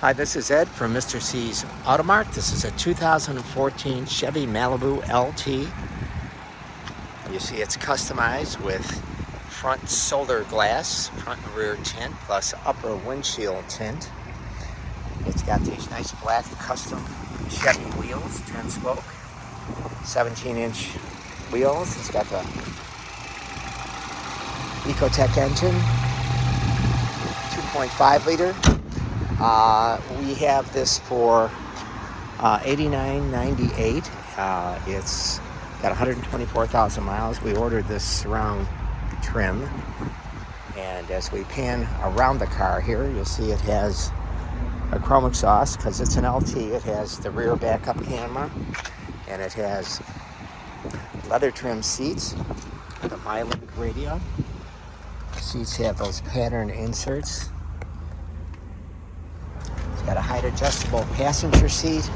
Hi, this is Ed from Mr. C's Automart. This is a 2014 Chevy Malibu LT. You see it's customized with front solar glass, front and rear tint, plus upper windshield tint. It's got these nice black custom Chevy wheels, 10-spoke, 17-inch wheels. It's got the Ecotec engine, 2.5 liter. We have this for $89.98. It's got 124,000 miles. We ordered this surround trim, and as we pan around the car here, you'll see it has a chrome exhaust because it's an LT. It has the rear backup camera, and it has leather trim seats with a Malibu radio. The seats have those pattern inserts. It's got a height adjustable passenger seat,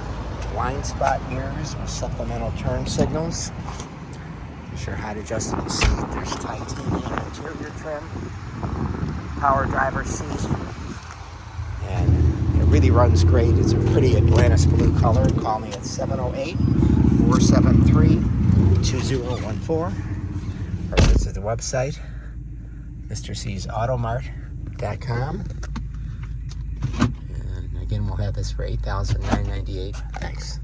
blind spot mirrors with supplemental turn signals. There's your height adjustable seat. There's titanium interior trim, power driver seat, and it really runs great. It's a pretty Atlantis blue color. Call me at 708-473-2014 or visit the website MrC'sAutomart.com. Again, we'll have this for $8,998. Thanks.